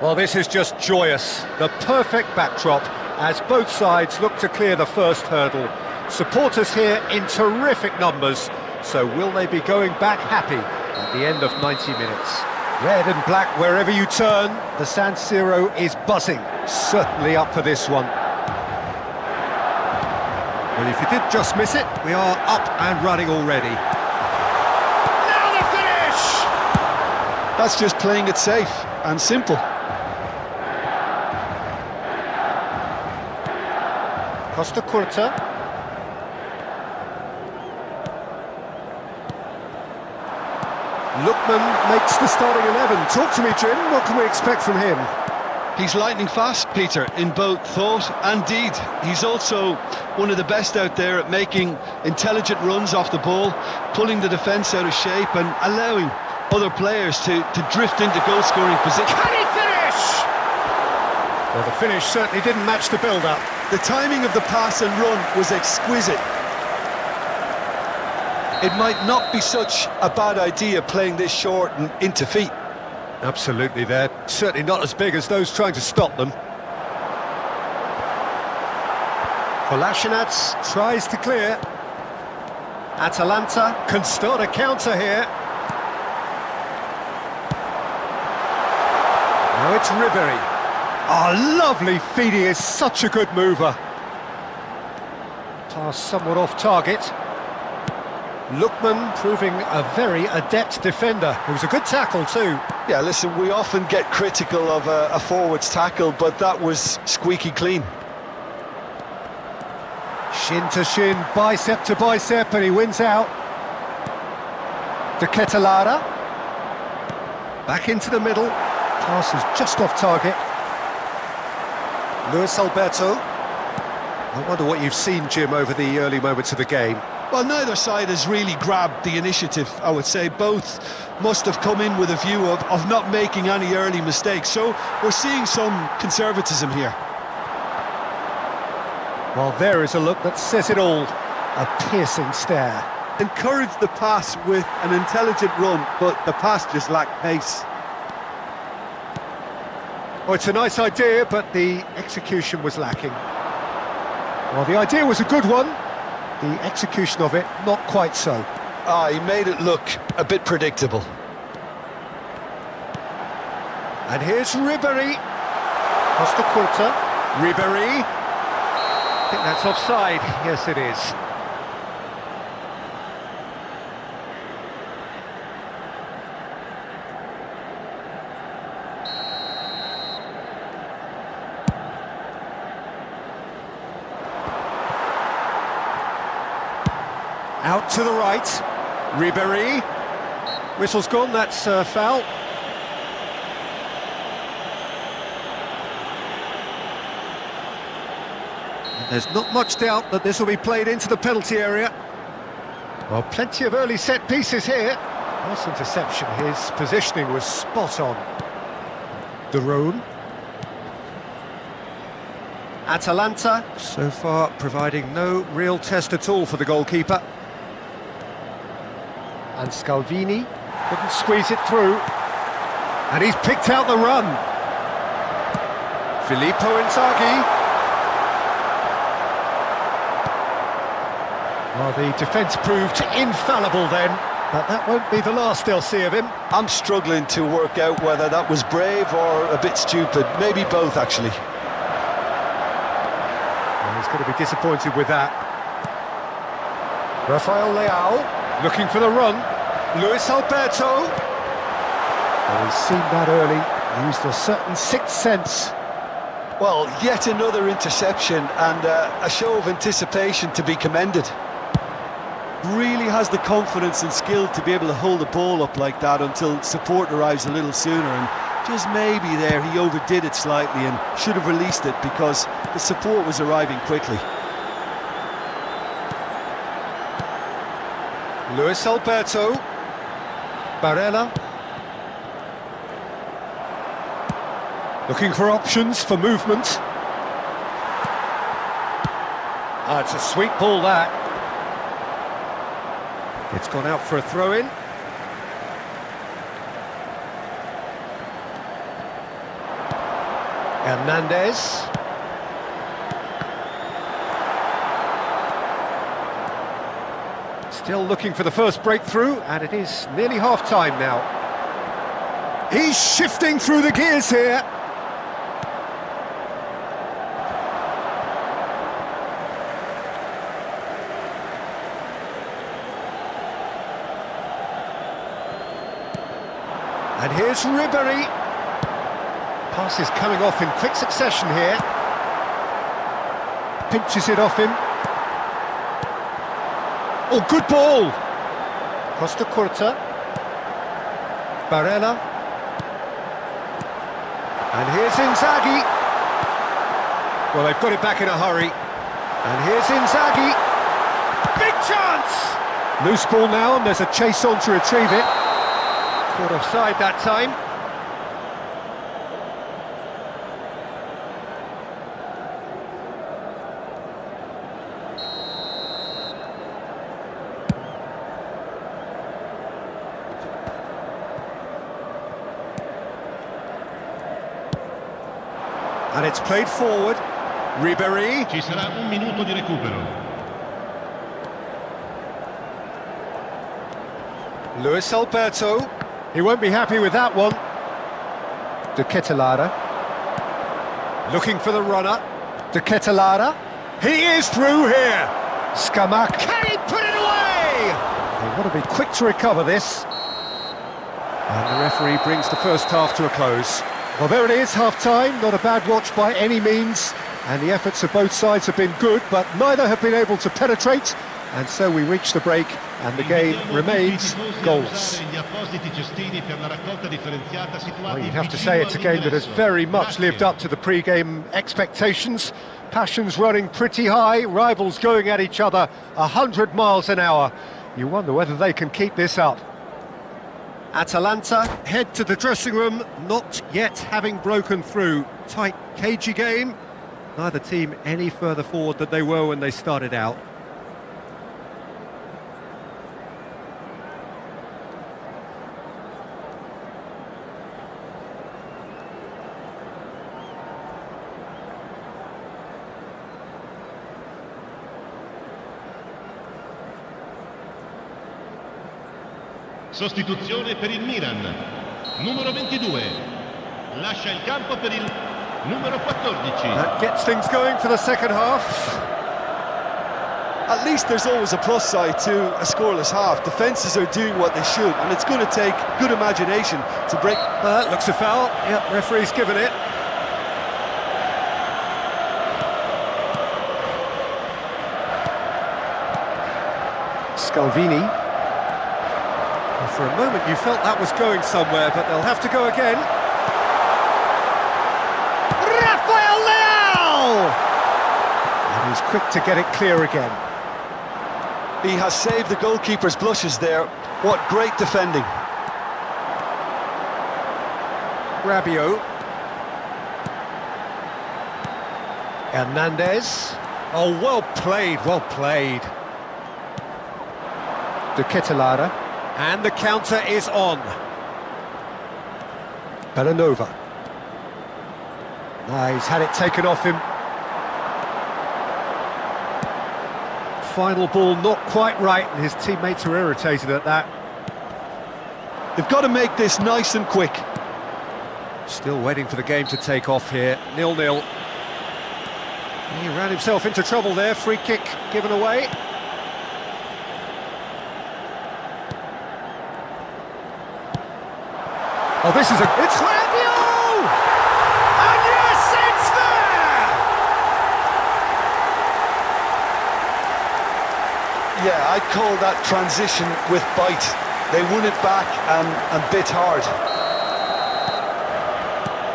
Well, this is just joyous. The perfect backdrop as both sides look to clear the first hurdle. Supporters here in terrific numbers, so will they be going back happy at the end of 90 minutes? Red and black wherever you turn, the San Siro is buzzing. Certainly up for this one. Well, if you did just miss it, we are up and running already. Now the finish! That's just playing it safe and simple. Costa Curta. Lookman makes the starting 11. Talk to me, Jim. What can we expect from him? He's lightning fast, Peter, in both thought and deed. He's also one of the best out there at making intelligent runs off the ball, pulling the defence out of shape and allowing other players to drift into goal-scoring position. Can he finish? Well, the finish certainly didn't match the build-up. The timing of the pass and run was exquisite. It might not be such a bad idea playing this short and into feet. Absolutely, they're certainly not as big as those trying to stop them. Kolasinac tries to clear. Atalanta can start a counter here. Now it's Ribery. Oh, lovely feed, he is such a good mover. Pass somewhat off target. Lookman proving a very adept defender. It was a good tackle too. Yeah, listen, we often get critical of a forward's tackle, but that was squeaky clean. Shin to shin, bicep to bicep, and he wins out. De Ketelara. Back into the middle. Pass is just off target. Luis Alberto. I wonder what you've seen, Jim, over the early moments of the game. Well, neither side has really grabbed the initiative, I would say. Both must have come in with a view of not making any early mistakes. So we're seeing some conservatism here. Well, there is a look that says it all. A piercing stare. Encouraged the pass with an intelligent run, but the pass just lacked pace. Well, it's a nice idea, but the execution was lacking. Well, the idea was a good one. The execution of it, not quite so. He made it look a bit predictable. And here's Ribery. Costa Curta. Ribery. I think that's offside. Yes, it is. Out to the right, Ribery. Whistle's gone, that's foul. And there's not much doubt that this will be played into the penalty area. Well, plenty of early set pieces here. Nice interception, his positioning was spot on. De Roon. Atalanta, so far providing no real test at all for the goalkeeper. And Scalvini couldn't squeeze it through. And he's picked out the run. Filippo Inzaghi. Well, the defence proved infallible then, but that won't be the last they'll see of him. I'm struggling to work out whether that was brave or a bit stupid. Maybe both, actually. Well, he's going to be disappointed with that. Rafael Leao. Looking for the run, Luis Alberto. Well, he's seen that early, used a certain sixth sense. Well, yet another interception and a show of anticipation to be commended. Really has the confidence and skill to be able to hold the ball up like that until support arrives a little sooner, and just maybe there he overdid it slightly and should have released it because the support was arriving quickly. Luis Alberto. Barella. Looking for options for movement. It's a sweet ball, that. It's gone out for a throw-in. Hernandez. Still looking for the first breakthrough, and it is nearly half-time now. He's shifting through the gears here. And here's Ribery. Pass is coming off in quick succession here. Pinches it off him. Oh, good ball! Costa Curta. Barella. And here's Inzaghi. Well, they've got it back in a hurry. And here's Inzaghi. Big chance! Loose ball now, and there's a chase on to retrieve it. Caught offside that time. And it's played forward. Ribery. Ci sarà un minuto di recupero. Luis Alberto. He won't be happy with that one. De Ketelaere. Looking for the runner. De Ketelaere. He is through here. Skamak. Can he put it away? They want to be quick to recover this. And the referee brings the first half to a close. Well, there it is, half-time. Not a bad watch by any means. And the efforts of both sides have been good, but neither have been able to penetrate. And so we reach the break, and the game remains goals. Well, you'd have to say it's a game that has very much lived up to the pre-game expectations. Passions running pretty high, rivals going at each other 100 miles an hour. You wonder whether they can keep this up. Atalanta head to the dressing room, not yet having broken through. Tight, cagey game. Neither team any further forward than they were when they started out. Sostituzione per il Milan. Numero 22. Lascia il campo per il numero 14. That gets things going for the second half. At least there's always a plus side to a scoreless half. Defences are doing what they should, and it's going to take good imagination to break. That looks a foul. Yep, referee's given it. Scalvini. For a moment you felt that was going somewhere, but they'll have to go again. Rafael Leao! And he's quick to get it clear again. He has saved the goalkeeper's blushes there. What great defending. Rabiot. Hernandez. Oh, well played, well played. De Ketelaere. And the counter is on. Belanova. He's had it taken off him. Final ball not quite right, and his teammates are irritated at that. They've got to make this nice and quick. Still waiting for the game to take off here. 0-0. He ran himself into trouble there. Free kick given away. Oh, this is it's Rabiot! And yes, it's there! Yeah, I'd call that transition with bite. They won it back and bit hard.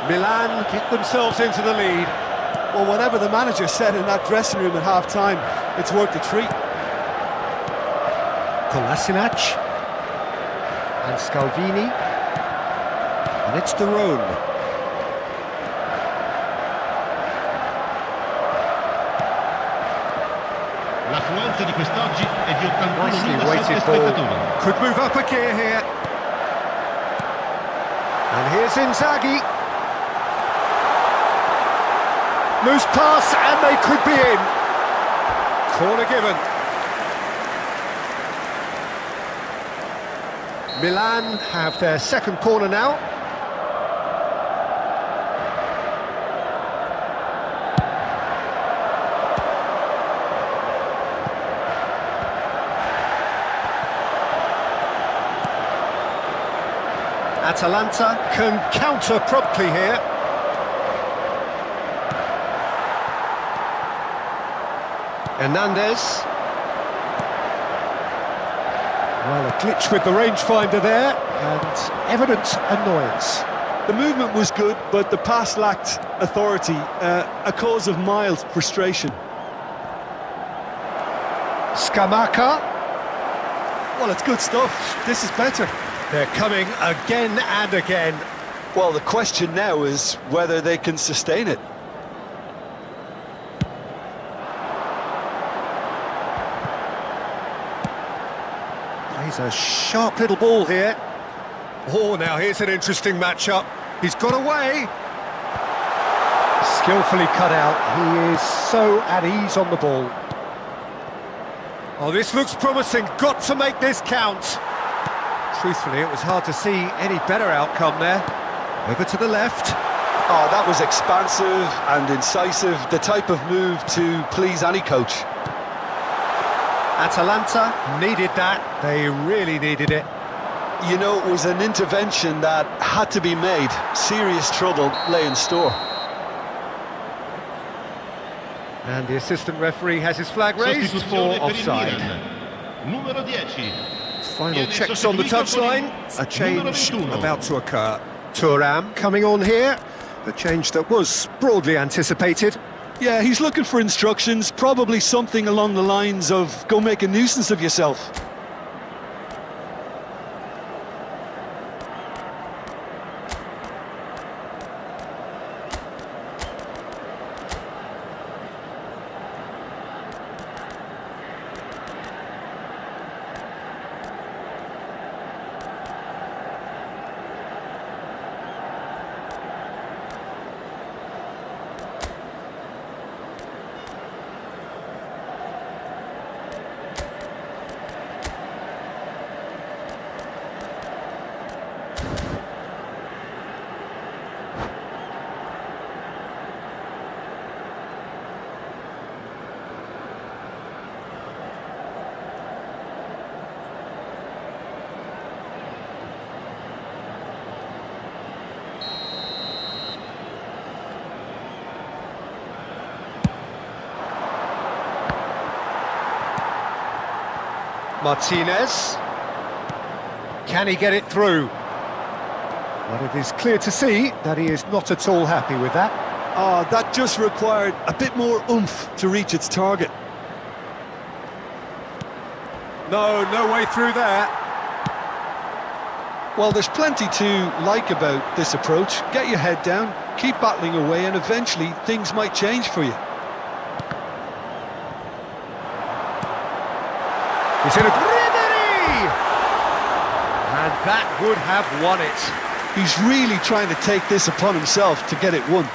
Milan get themselves into the lead. Well, whatever the manager said in that dressing room at half-time, it's worth the treat. Kolasinac. And Scalvini. And it's the Rhone. L'affluenza di quest'oggi è di 81.000 Nicely weighted spettatori. ball. Could move up a gear here. And here's Inzaghi. Loose pass, and they could be in. Corner given. Milan have their second corner now. Atalanta can counter promptly here. Hernandez. Well, a glitch with the rangefinder there, and evident annoyance. The movement was good, but the pass lacked authority, a cause of mild frustration. Scamacca. Well, it's good stuff. This is better. They're coming again and again. Well, the question now is whether they can sustain it. Plays a sharp little ball here. Oh, now here's an interesting matchup. He's got away. Skillfully cut out. He is so at ease on the ball. Oh, this looks promising. Got to make this count. Truthfully, it was hard to see any better outcome there. Over to the left. Oh, that was expansive and incisive, the type of move to please any coach. Atalanta needed that. They really needed it. You know, it was an intervention that had to be made. Serious trouble lay in store. And the assistant referee has his flag raised for Sostituzione per il offside. Milan. Numero 10. Final checks on the touchline. A change Numero 21. about to occur. Thuram coming on here. A change that was broadly anticipated. Yeah, he's looking for instructions, probably something along the lines of go make a nuisance of yourself. Martinez. Can he get it through? Well, it is clear to see that he is not at all happy with that. That just required a bit more oomph to reach its target. No way through there. Well, there's plenty to like about this approach. Get your head down, keep battling away, and eventually things might change for you. He's in a Ribery! And that would have won it. He's really trying to take this upon himself to get it won.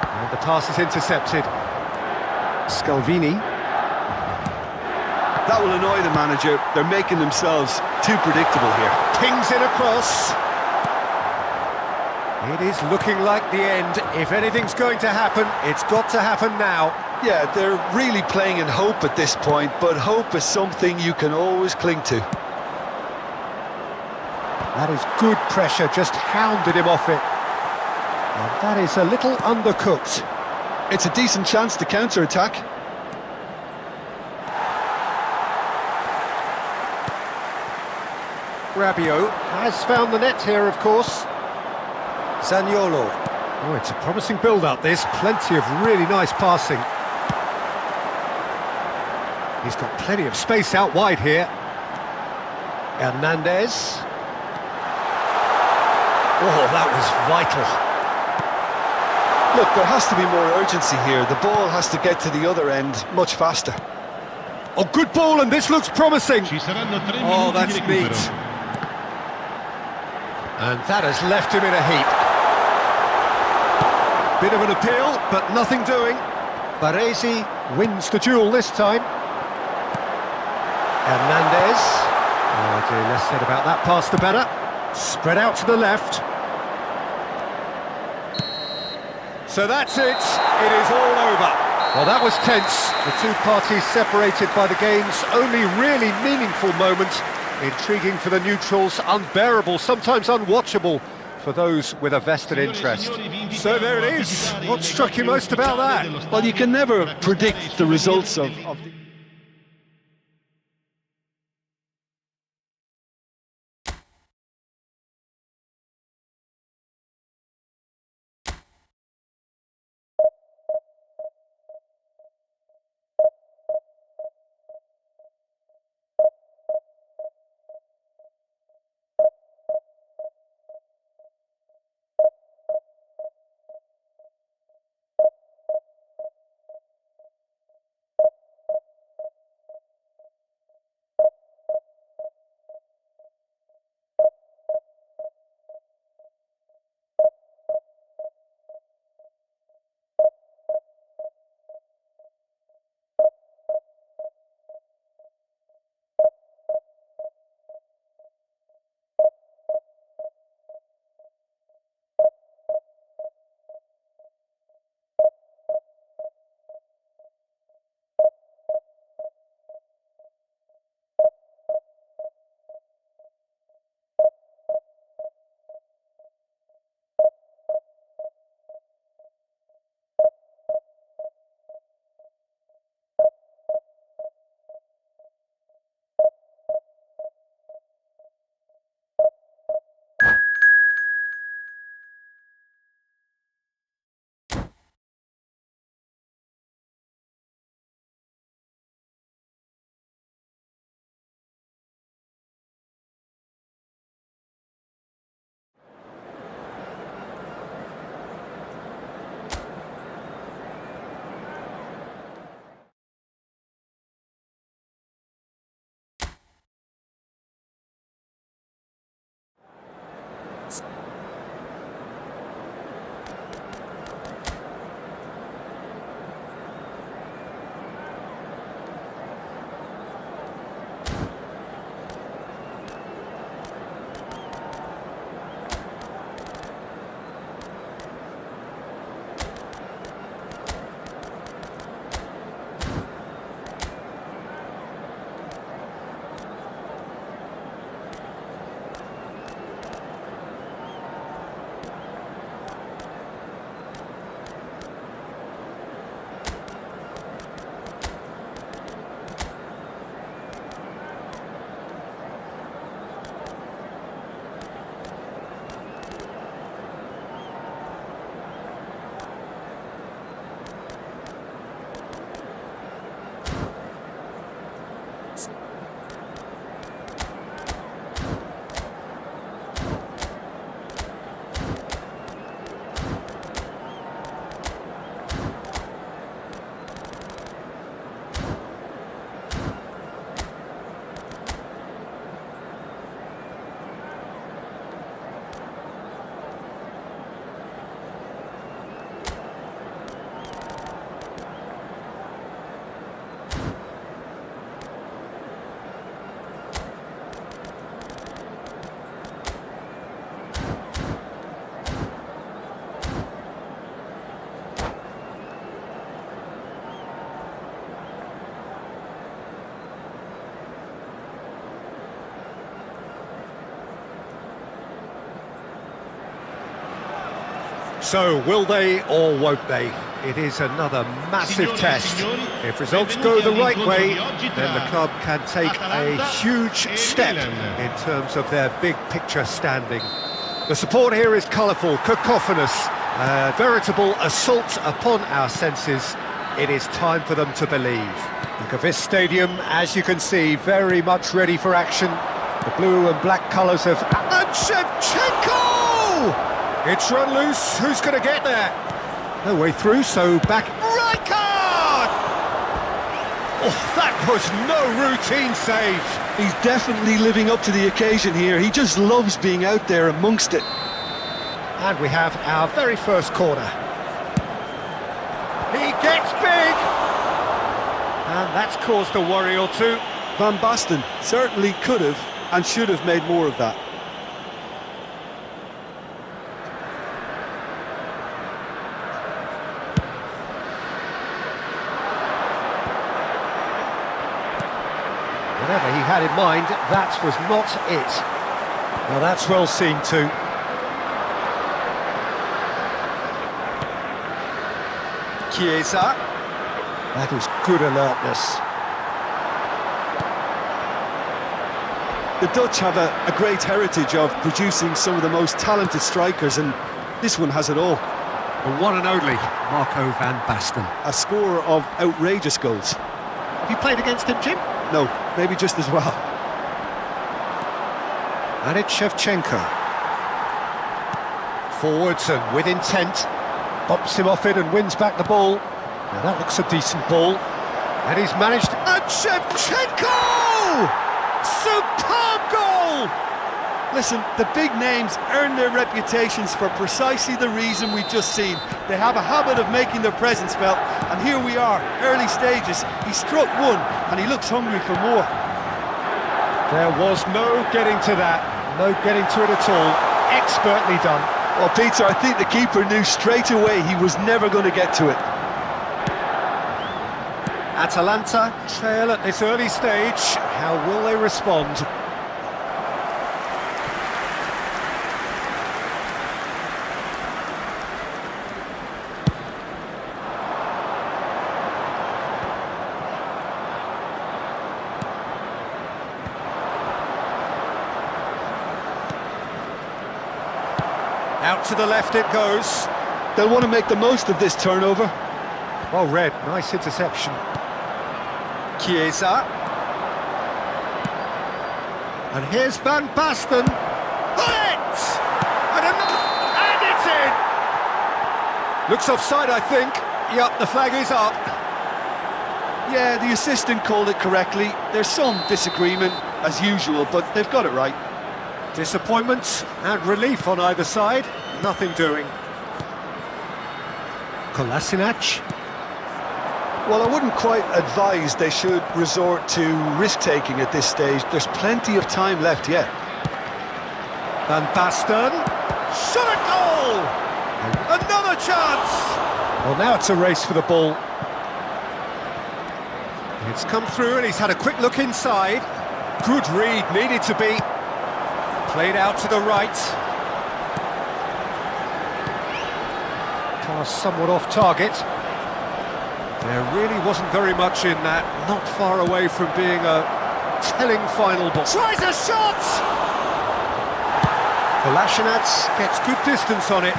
And the pass is intercepted. Scalvini. That will annoy the manager. They're making themselves too predictable here. Pings it across. It is looking like the end. If anything's going to happen, it's got to happen now. Yeah, they're really playing in hope at this point, but hope is something you can always cling to. That is good pressure, just hounded him off it. And that is a little undercooked. It's a decent chance to counter-attack. Rabiot has found the net here, of course. Zaniolo. Oh, it's a promising build-up, this. Plenty of really nice passing. He's got plenty of space out wide here. Hernandez. Oh, that was vital. Look, there has to be more urgency here. The ball has to get to the other end much faster. Oh, good ball, and this looks promising. Ci saranno 3 Oh, minuti that's di neat. recupero. And that has left him in a heap. Bit of an appeal, but nothing doing. Baresi wins the duel this time. Hernandez. Oh dear, less said about that pass the better. Spread out to the left. So that's it. It is all over. Well, that was tense. The two parties separated by the game's only really meaningful moment. Intriguing for the neutrals, unbearable, sometimes unwatchable for those with a vested interest. So there it is. What struck you most about that? Well, you can never predict the results of the... So, will they or won't they? It is another massive test. If results go the right way, then the club can take a huge step in terms of their big picture standing. The support here is colourful, cacophonous, a veritable assault upon our senses. It is time for them to believe. Look at this stadium, as you can see, very much ready for action. The blue and black colours of... And Shevchenko! It's run loose, who's going to get there? No way through, so back. Right card! Oh, that was no routine save. He's definitely living up to the occasion here. He just loves being out there amongst it. And we have our very first corner. He gets big! And that's caused a worry or two. Van Basten certainly could have and should have made more of that. Whatever he had in mind, that was not it. Well, that's well seen too. Chiesa. That is good alertness. The Dutch have a great heritage of producing some of the most talented strikers, and this one has it all. The one and only Marco van Basten. A scorer of outrageous goals. Have you played against him, Jim? No, maybe just as well. And it's Shevchenko. Forwards and with intent. Bops him off it and wins back the ball. Now that looks a decent ball. And he's managed... And Shevchenko! Superb goal! Listen, the big names earn their reputations for precisely the reason we've just seen. They have a habit of making their presence felt, and here we are, early stages. He struck one, and he looks hungry for more. There was no getting to that, no getting to it at all. Expertly done. Well, Peter, I think the keeper knew straight away he was never going to get to it. Atalanta trail at this early stage. How will they respond? Out to the left it goes. They'll want to make the most of this turnover. Well read, nice interception. Chiesa. And here's Van Basten. It! And it's in! Looks offside, I think. Yep, the flag is up. Yeah, the assistant called it correctly. There's some disagreement, as usual, but they've got it right. Disappointment and relief on either side. Nothing doing. Kolasinac. Well, I wouldn't quite advise they should resort to risk-taking at this stage. There's plenty of time left yet. Van Basten. Shot a goal! Another chance! Well, now it's a race for the ball. It's come through and he's had a quick look inside. Good read, needed to be. Played out to the right. Pass somewhat off target. There really wasn't very much in that. Not far away from being a telling final ball. Tries a shot! Kolasinac gets good distance on it.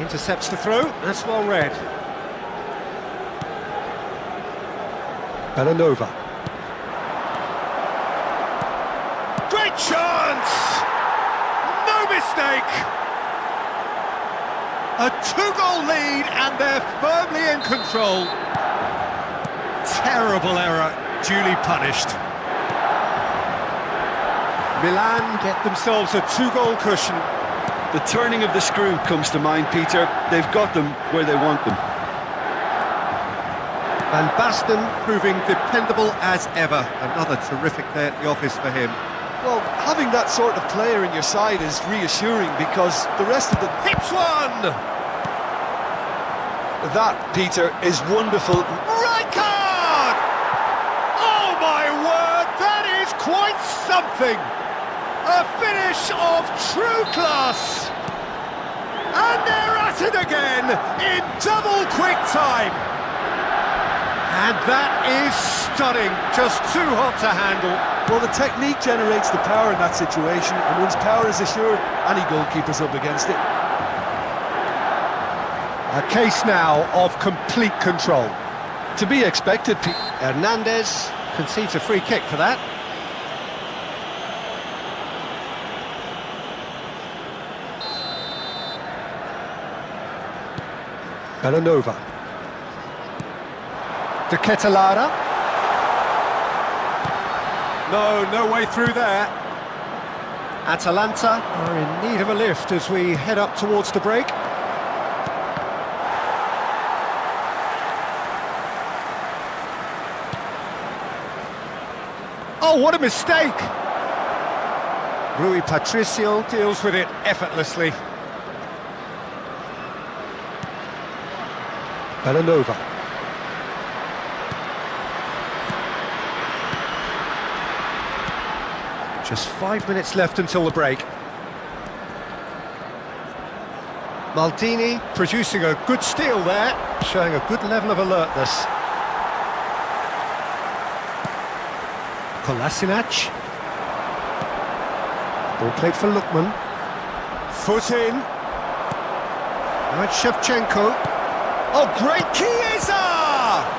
Intercepts the throw. That's well read. Belanova. Great chance! No mistake! A two-goal lead and they're firmly in control. Terrible error, duly punished. Milan get themselves a two-goal cushion. The turning of the screw comes to mind, Peter. They've got them where they want them. Van Basten proving dependable as ever. Another terrific day at the office for him. Well, having that sort of player in your side is reassuring because the rest of the... Hits one! That, Peter, is wonderful. Right card! Oh my word, that is quite something! A finish of true class! And they're at it again in double quick time! And that is stunning, just too hot to handle. Well, the technique generates the power in that situation, and once power is assured, any goalkeeper's up against it. A case now of complete control. To be expected, Hernandez concedes a free kick for that. Bellanova. De Ketelara. No way through there. Atalanta are in need of a lift as we head up towards the break. Oh, what a mistake! Rui Patricio deals with it effortlessly. Bellanova. Just 5 minutes left until the break. Maldini producing a good steal there, showing a good level of alertness. Kolasinac. Ball played for Lukman. Foot in. Right, Shevchenko. Oh, great Chiesa!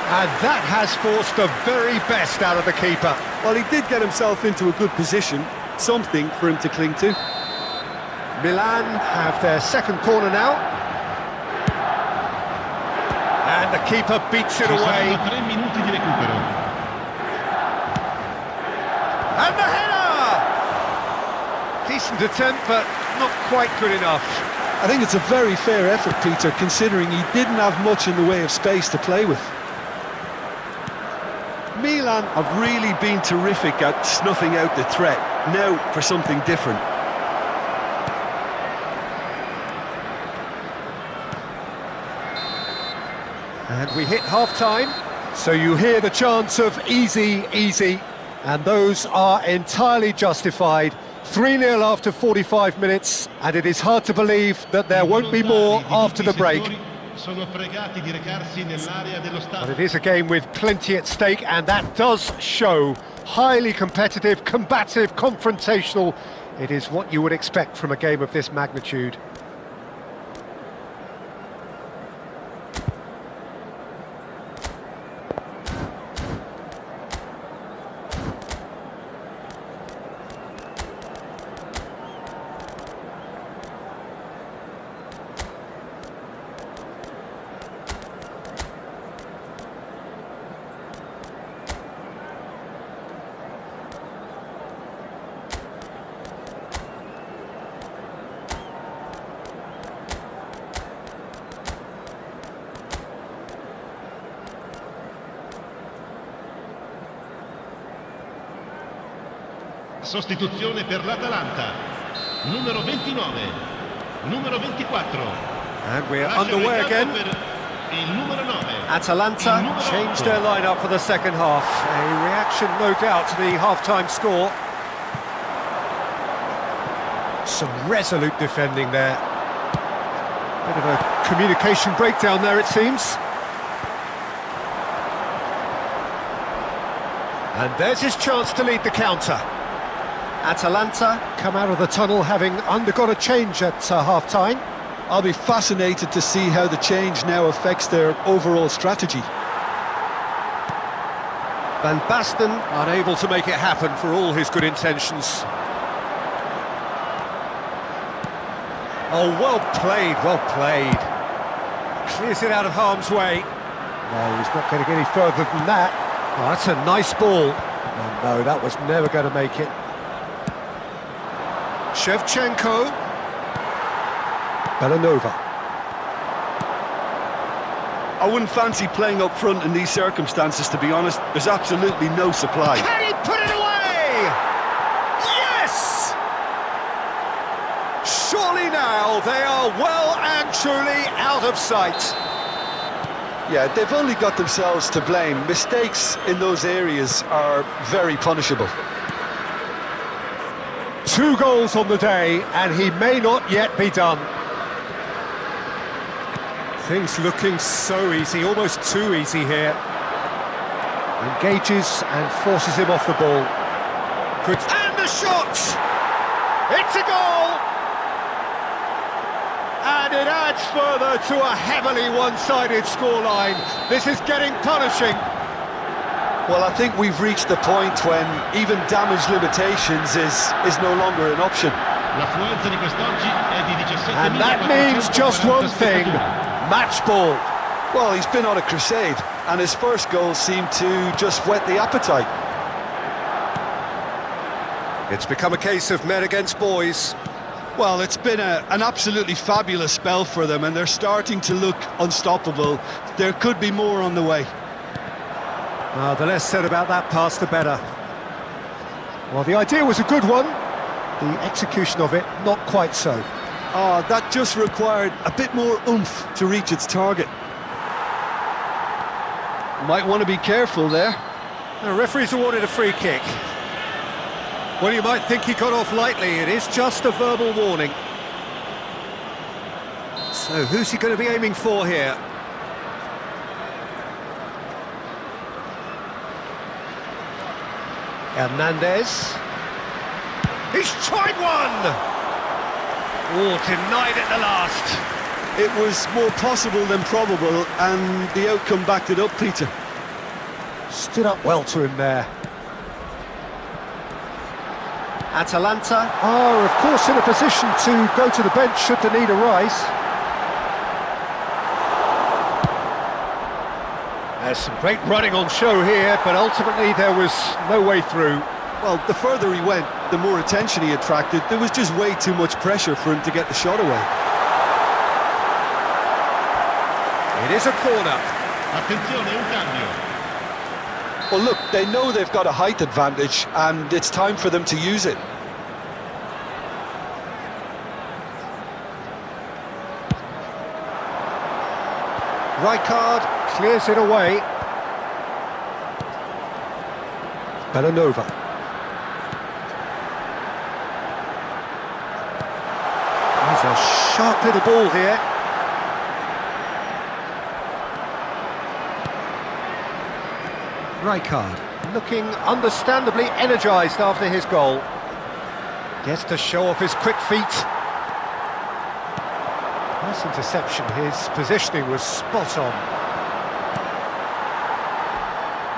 And that has forced the very best out of the keeper. Well, he did get himself into a good position, something for him to cling to. Milan have their second corner now. And the keeper beats it away. 3 minuti di recupero. And the header! Decent attempt, but not quite good enough. I think it's a very fair effort, Peter, considering he didn't have much in the way of space to play with. Milan have really been terrific at snuffing out the threat. Now for something different. And we hit half-time, so you hear the chants of easy, easy, and those are entirely justified. 3-0 after 45 minutes, and it is hard to believe that there won't be more after the break. But it is a game with plenty at stake, and that does show. Highly competitive, combative, confrontational. It is what you would expect from a game of this magnitude. Sostituzione per l'Atalanta. Numero 29. Numero 24. And we're underway again. Il numero 9. Atalanta changed their lineup for the second half. A reaction, no doubt, to the half-time score. Some resolute defending there. Bit of a communication breakdown there, it seems. And there's his chance to lead the counter. Atalanta come out of the tunnel having undergone a change at half-time. I'll be fascinated to see how the change now affects their overall strategy. Van Basten unable to make it happen for all his good intentions. Oh, well played, well played. Clears it out of harm's way. No, he's not going to get any further than that. Oh, that's a nice ball. Oh, no, that was never going to make it. Shevchenko. Bellanova. I wouldn't fancy playing up front in these circumstances, to be honest. There's absolutely no supply. Can he put it away? Yes! Surely now they are well and truly out of sight. Yeah, they've only got themselves to blame. Mistakes in those areas are very punishable. 2 goals on the day, and he may not yet be done. Things looking so easy, almost too easy here. Engages and forces him off the ball. Good. And the shot! It's a goal! And it adds further to a heavily one-sided scoreline. This is getting punishing. Well, I think we've reached the point when even damage limitations is no longer an option. L'affluenza di quest'oggi è di 17.446 And that means just one thing, spettatori. match ball. Well, he's been on a crusade, and his first goal seemed to just whet the appetite. It's become a case of men against boys. Well, it's been an absolutely fabulous spell for them, and they're starting to look unstoppable. There could be more on the way. The less said about that pass, the better. Well, the idea was a good one. The execution of it, not quite so. That just required a bit more oomph to reach its target. Might want to be careful there. The referee's awarded a free kick. Well, you might think he got off lightly. It is just a verbal warning. So, who's he going to be aiming for here? Hernandez. He's tried one! Oh, denied at the last. It was more possible than probable, and the outcome backed it up, Peter. Stood up well to him there. Atalanta are, of course, in a position to go to the bench should the need arise. There's some great running on show here, but ultimately there was no way through. Well, the further he went, the more attention he attracted. There was just way too much pressure for him to get the shot away. It is a corner. Attenzione, un cambio. Well, look, they know they've got a height advantage, and it's time for them to use it. Rijkaard clears it away. Bellanova. There's a sharp little ball here. Rijkaard looking understandably energised after his goal. Gets to show off his quick feet. Nice interception, his positioning was spot on.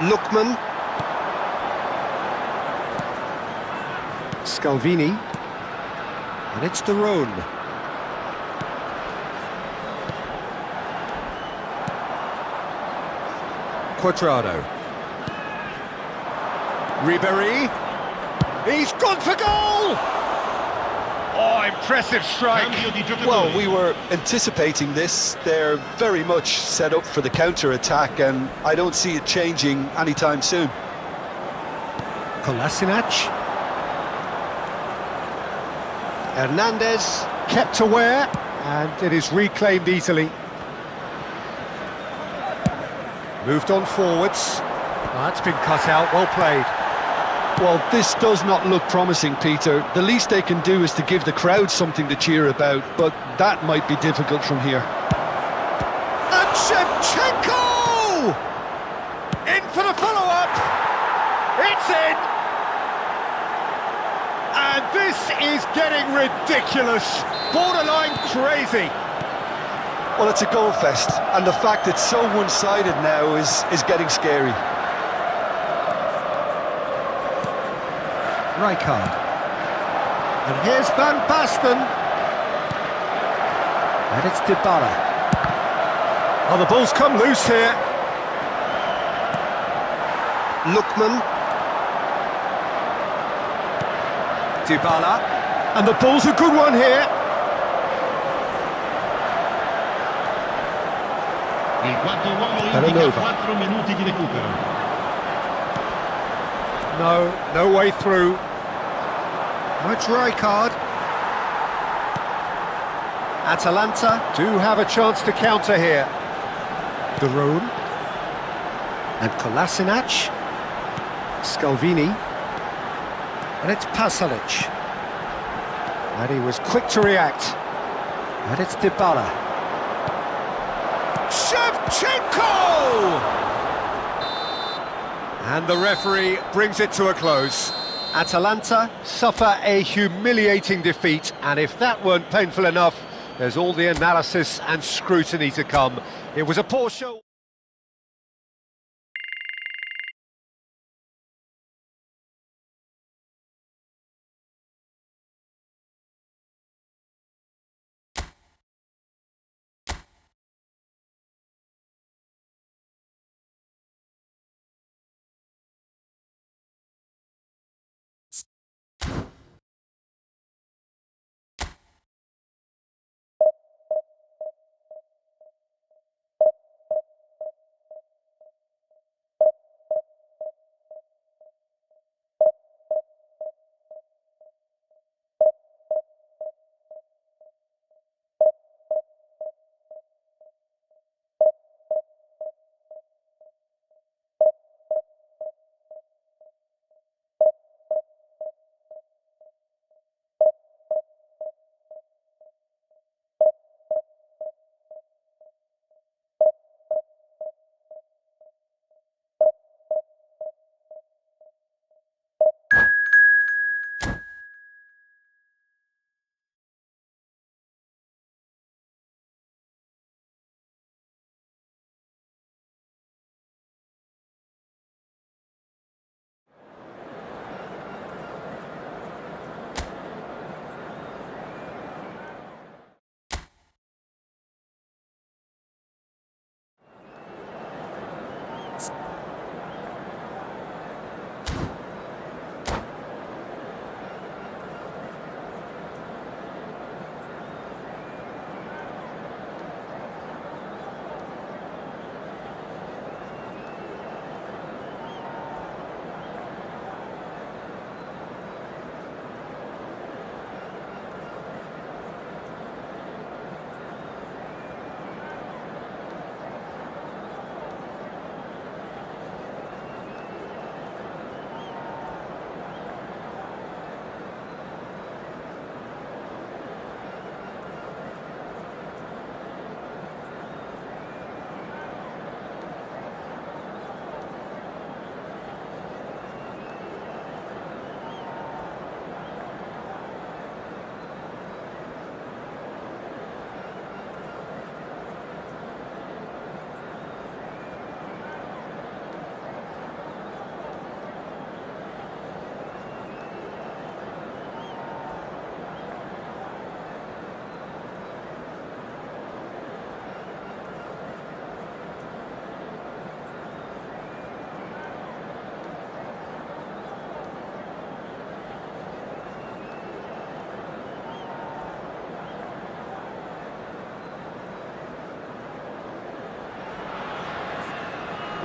Lookman. Scalvini. And it's De Roon. Quadrado. Ribéry. He's gone for goal! Oh, impressive strike. Cambio di giocatore. Well, we were anticipating this. They're very much set up for the counter-attack, and I don't see it changing anytime soon. Kolasinac. Hernandez kept aware, and it is reclaimed easily. Moved on forwards. That's been cut out, well played. Well, this does not look promising, Peter. The least they can do is to give the crowd something to cheer about, but that might be difficult from here. And Shevchenko! In for the follow-up! It's in! And this is getting ridiculous, borderline crazy. Well, it's a goal fest, and the fact it's so one-sided now is getting scary. Rijkaard. And here's Van Basten. And it's Dybala. Oh, the ball's come loose here. Lookman. Dybala. And the ball's a good one here. Il quarto uomo indica Bellanova. 4 minuti di recupero. No way through. Much Rijkaard. Atalanta do have a chance to counter here. De Roon. And Kolasinac. Scalvini. And it's Pasalic. And he was quick to react. And it's Dybala. Shevchenko! And the referee brings it to a close. Atalanta suffer a humiliating defeat, and if that weren't painful enough, there's all the analysis and scrutiny to come. It was a poor show.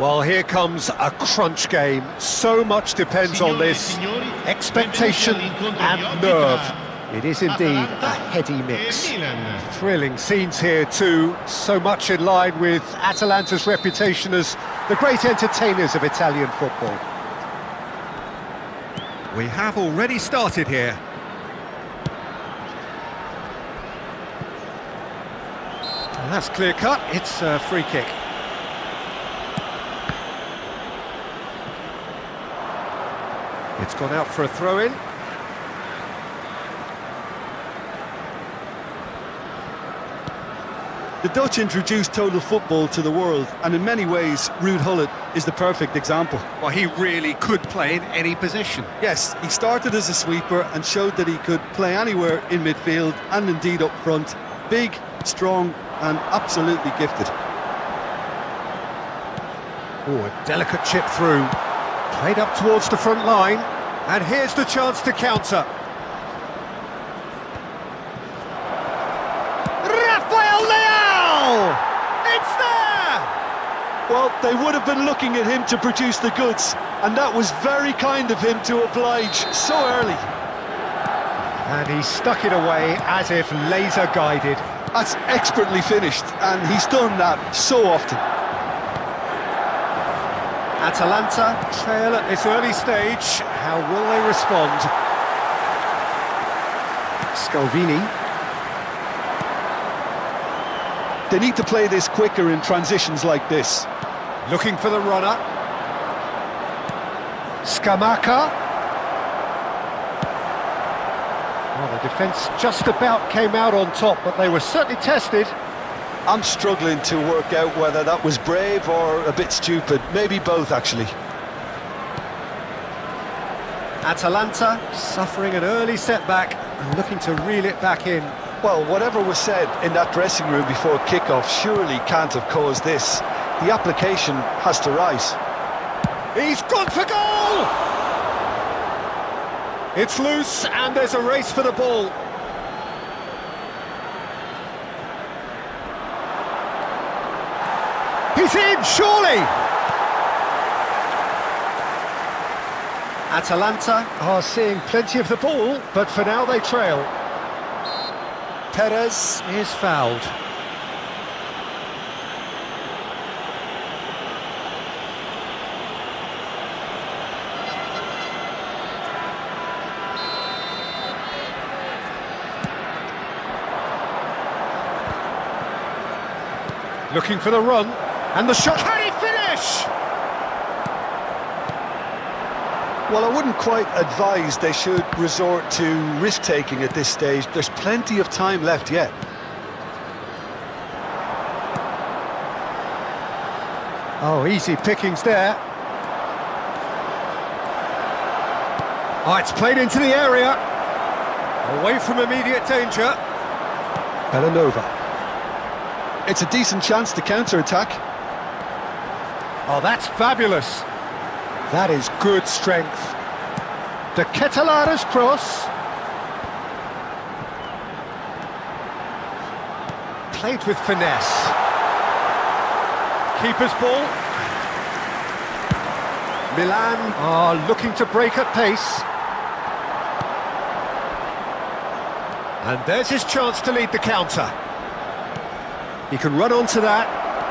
Well, here comes a crunch game. So much depends on this. Expectation and nerve. It is indeed a heady mix. Thrilling scenes here too. So much in line with Atalanta's reputation as the great entertainers of Italian football. We have already started here. And that's clear cut. It's a free kick. It's gone out for a throw-in. The Dutch introduced total football to the world, and in many ways, Ruud Gullit is the perfect example. Well, he really could play in any position. Yes, he started as a sweeper and showed that he could play anywhere in midfield and indeed up front. Big, strong, and absolutely gifted. Oh, a delicate chip through. Played up towards the front line. And here's the chance to counter. Rafael Leao! It's there! Well, they would have been looking at him to produce the goods, and that was very kind of him to oblige so early. And he stuck it away as if laser-guided. That's expertly finished, and he's done that so often. Atalanta trail at this early stage. How will they respond? Scalvini. They need to play this quicker in transitions like this. Looking for the runner. Scamacca. Well, the defence just about came out on top, but they were certainly tested. I'm struggling to work out whether that was brave or a bit stupid. Maybe both, actually. Atalanta suffering an early setback and looking to reel it back in. Well, whatever was said in that dressing room before kick-off surely can't have caused this. The application has to rise. He's gone for goal! It's loose and there's a race for the ball. He's in, surely! Atalanta are seeing plenty of the ball, but for now they trail. Perez is fouled. Looking for the run, and the shot. Can he finish? Well, I wouldn't quite advise they should resort to risk-taking at this stage. There's plenty of time left yet. Oh, easy pickings there. Oh, it's played into the area. Away from immediate danger. Belanova. It's a decent chance to counter-attack. Oh, that's fabulous. That is good strength. De Ketelara's cross. Played with finesse. Keeper's ball. Milan are looking to break at pace. And there's his chance to lead the counter. He can run onto that.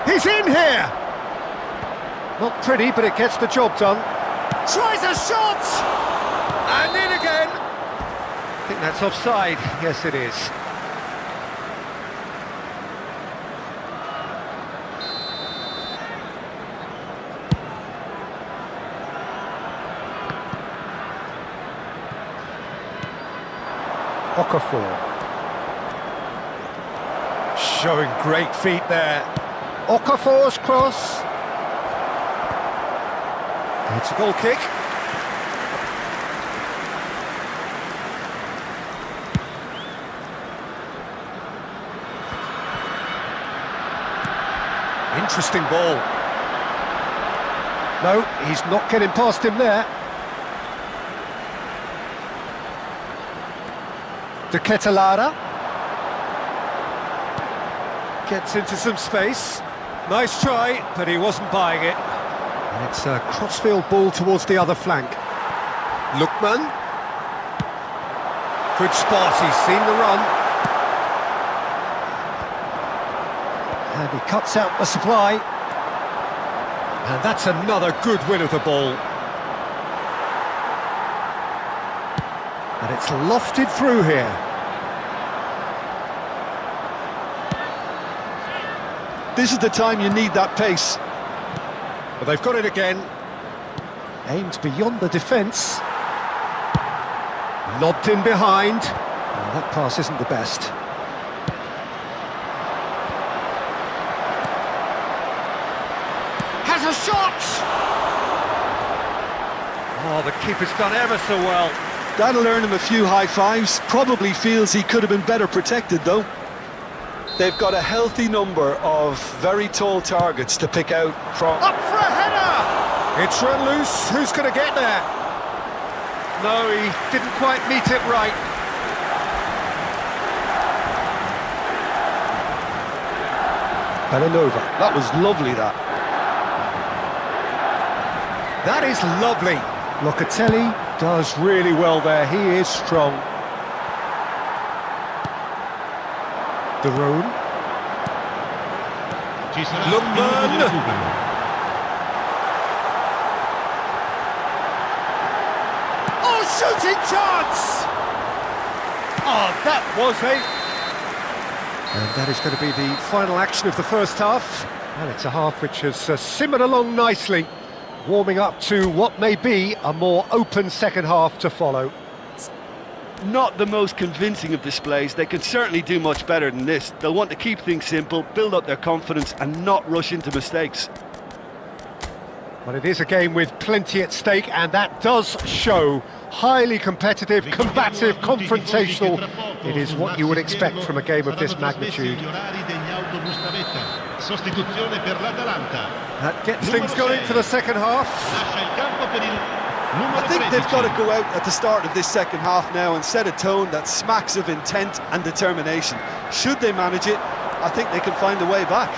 He's in here! Not pretty, but it gets the job done. Tries a shot! And in again! I think that's offside. Yes, it is. Okafor. Showing great feet there. Okafor's cross. It's a goal kick. Interesting ball. No, he's not getting past him there. De Ketelara. Gets into some space. Nice try, but he wasn't buying it. And it's a crossfield ball towards the other flank. Lookman. Good spot, he's seen the run. And he cuts out the supply. And that's another good win of the ball. And it's lofted through here. This is the time you need that pace. But they've got it again. Aimed beyond the defence. Lobbed in behind. Well, that pass isn't the best. Has a shot! Oh, the keeper's done ever so well. That'll earn him a few high fives. Probably feels he could have been better protected, though. They've got a healthy number of very tall targets to pick out from. Up for a header! It's run loose. Who's going to get there? No, he didn't quite meet it right. Belanova. That was lovely, that. That is lovely. Locatelli does really well there. He is strong. Darone. Lookman. Oh, shooting chance! Oh, that was And that is going to be the final action of the first half. And it's a half which has simmered along nicely, warming up to what may be a more open second half to follow. Not the most convincing of displays. They can certainly do much better than this. They'll want to keep things simple, build up their confidence and not rush into mistakes. But it is a game with plenty at stake, and that does show. Highly competitive, combative, confrontational. It is what you would expect from a game of this magnitude. That gets things going for the second half. I think they've got to go out at the start of this second half now and set a tone that smacks of intent and determination. Should they manage it, I think they can find a way back.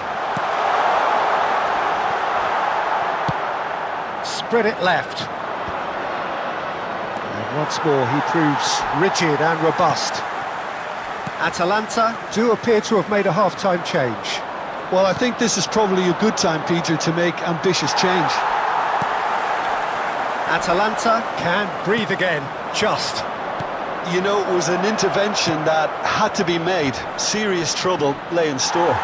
Spread it left. And once more he proves rigid and robust. Atalanta do appear to have made a half-time change. Well, I think this is probably a good time, Peter, to make ambitious change. Atalanta can breathe again, just. You know, it was an intervention that had to be made. Serious trouble lay in store.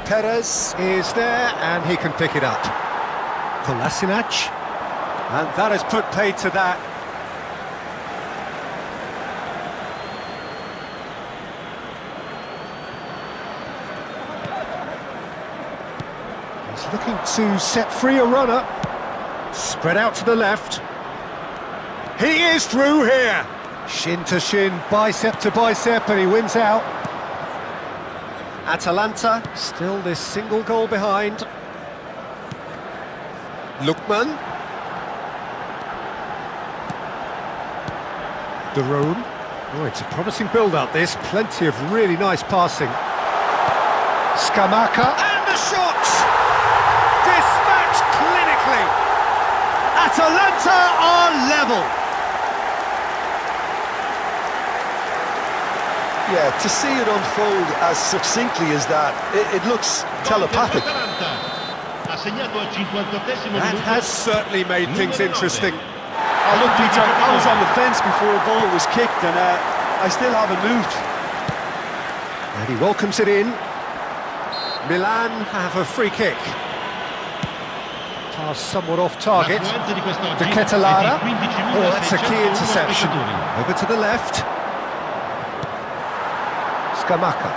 Perez is there, and he can pick it up. Kolasinac, and that has put paid to that. He's looking to set free a runner. Spread out to the left. He is through here. Shin to shin, bicep to bicep, and he wins out. Atalanta still this single goal behind. Lookman. Darone. Oh, it's a promising build-up, this. Plenty of really nice passing. Scamacca. And the shot! Dispatched clinically. Atalanta are level. Yeah, to see it unfold as succinctly as that, it looks telepathic. That has certainly made things interesting. Oh, look, Peter, I was on the fence before a ball was kicked, and I still haven't moved. And he welcomes it in. Milan have a free kick. Pass somewhat off target. De Ketelare. Oh, that's a key interception. Over to the left. Scamacca.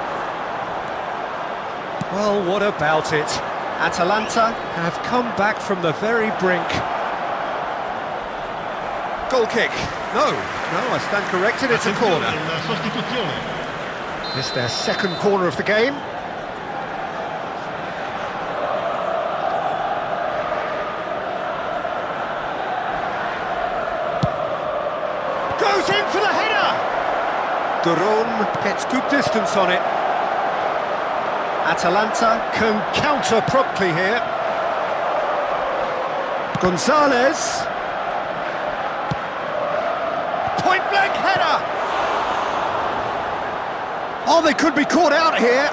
Well, what about it? Atalanta have come back from the very brink. Goal kick. No, I stand corrected, it's a corner. It's their second corner of the game. Goes in for the header! Duron gets good distance on it. Atalanta can counter promptly here. Gonzalez. Point-blank header! Oh, they could be caught out here.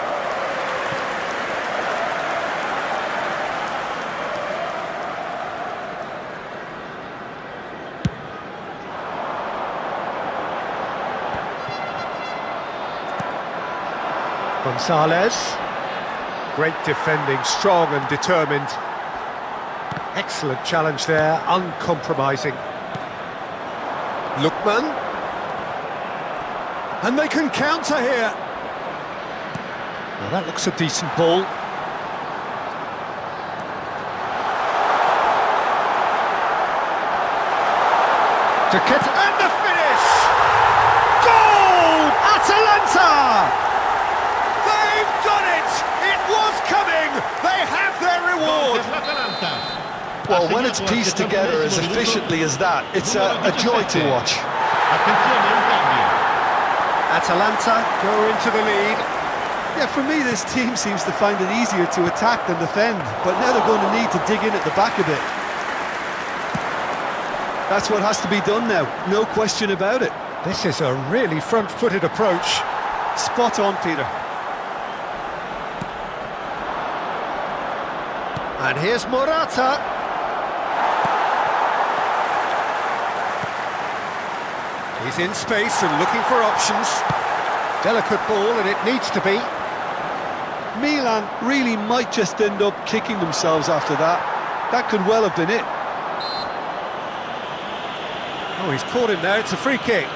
Gonzalez. Great defending, strong and determined. Excellent challenge there, uncompromising. Lookman. And they can counter here. Now that looks a decent ball. To get and the finish! Goal! Atalanta! They've done it! It was coming! They have their reward! Well, when it's pieced together as efficiently as that, it's a joy to watch. Atalanta go into the lead. Yeah, for me, this team seems to find it easier to attack than defend, but now they're going to need to dig in at the back a bit. That's what has to be done now, no question about it. This is a really front-footed approach. Spot on, Peter. And here's Morata. He's in space and looking for options. Delicate ball, and it needs to be. Milan really might just end up kicking themselves after that. That could well have been it. Oh, he's caught him there, it's a free kick.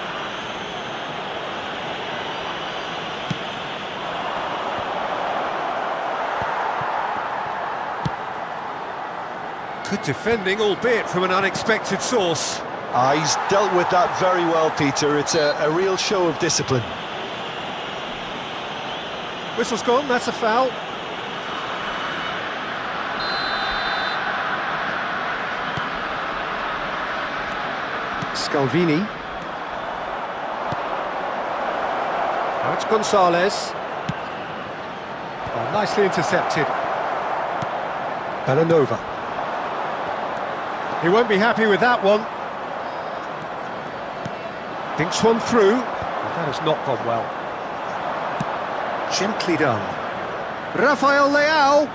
Good defending, albeit from an unexpected source. He's dealt with that very well, Peter. It's a real show of discipline. Whistle's gone, that's a foul. Scalvini. Now it's Gonzalez. Oh, nicely intercepted. Belanova. He won't be happy with that one. Thinks one through. That has not gone well. Gently done. Rafael Leao.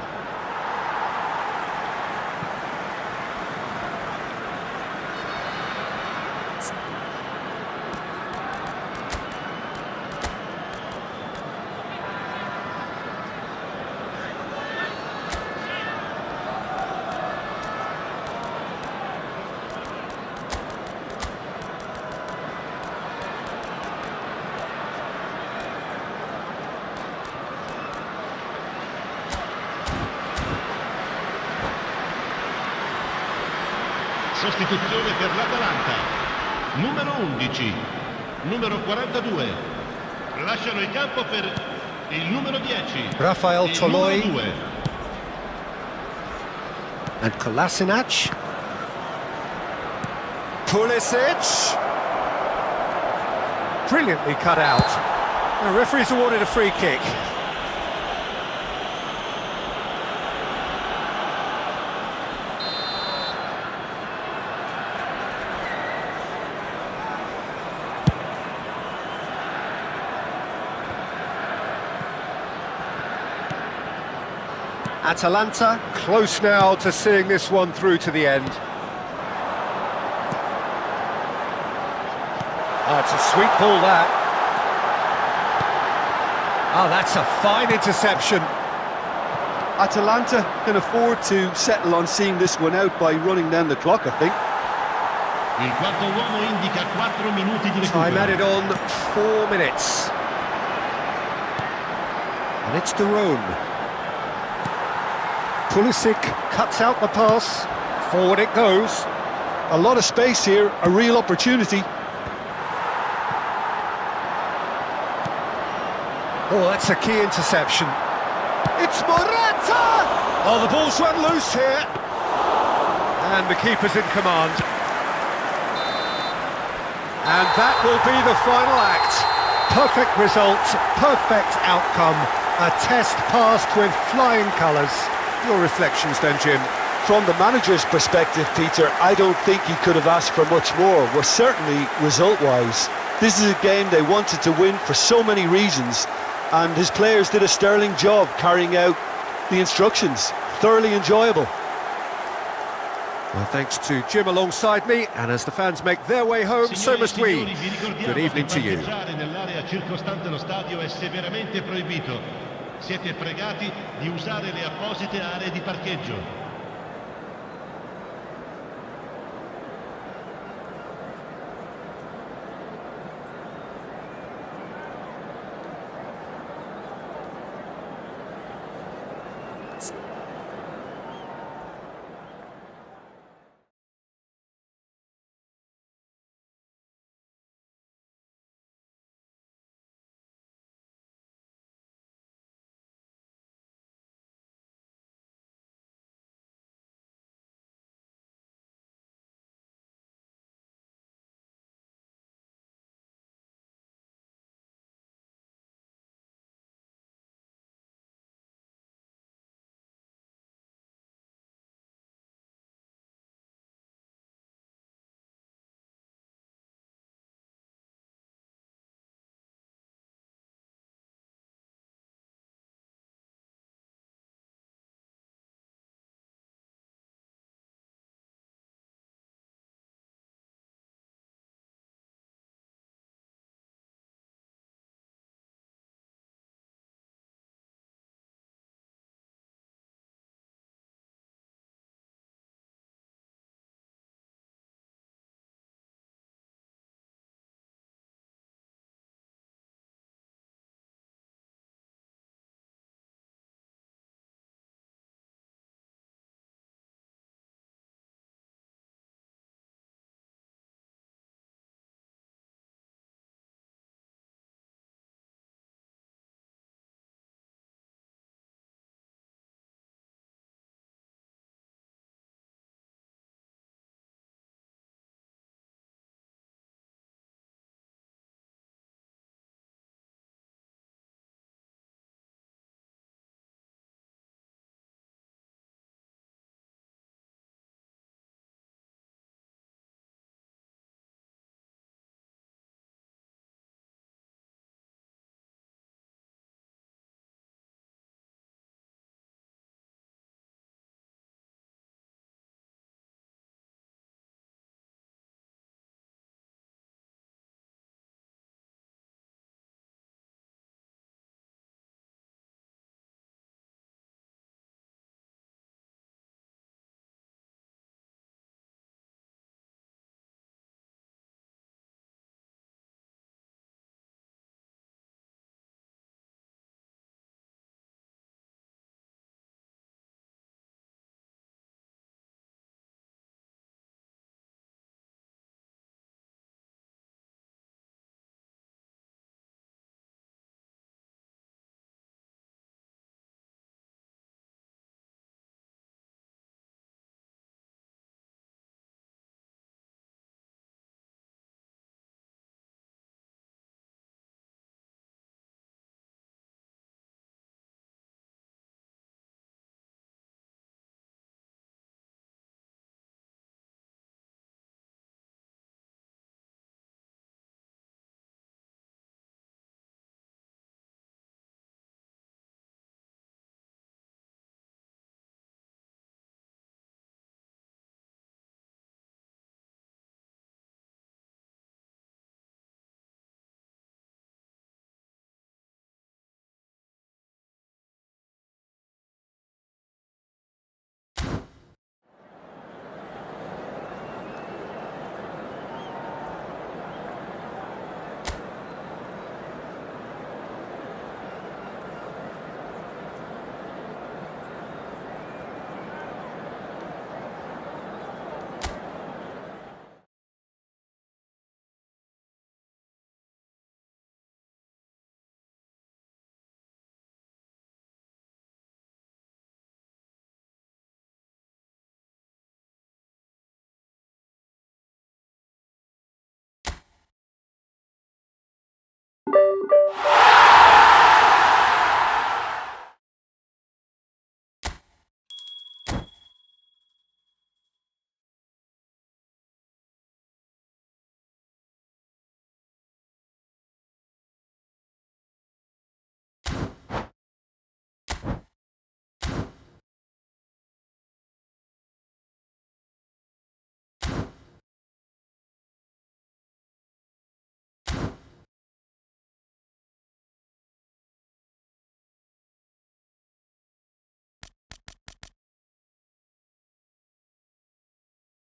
Sostituzione per l'Atalanta. Numero 11, numero 42. Lasciano il campo per il numero 10. Rafael Toloi. Numero 2. And Kolasinac. Pulisic. Brilliantly cut out. The referee's awarded a free kick. Atalanta close now to seeing this one through to the end. Oh, it's a sweet ball, that. Oh, that's a fine interception. Atalanta can afford to settle on seeing this one out by running down the clock, I think. Il quarto uomo indica 4 minuti di recupero. Time added on 4 minutes. And it's Duron. Pulisic cuts out the pass. Forward it goes. A lot of space here, a real opportunity. Oh, that's a key interception. It's Morata! Oh, the ball's run loose here. And the keeper's in command. And that will be the final act. Perfect result, perfect outcome, a test passed with flying colours. Your reflections then, Jim? From the manager's perspective, Peter, I don't think he could have asked for much more. Well, certainly result-wise. This is a game they wanted to win for so many reasons, and his players did a sterling job carrying out the instructions. Thoroughly enjoyable. Well, thanks to Jim alongside me, and as the fans make their way home, so must we. Good evening to you. Nell'area circostante lo stadio è severamente proibito. Siete pregati di usare le apposite aree di parcheggio.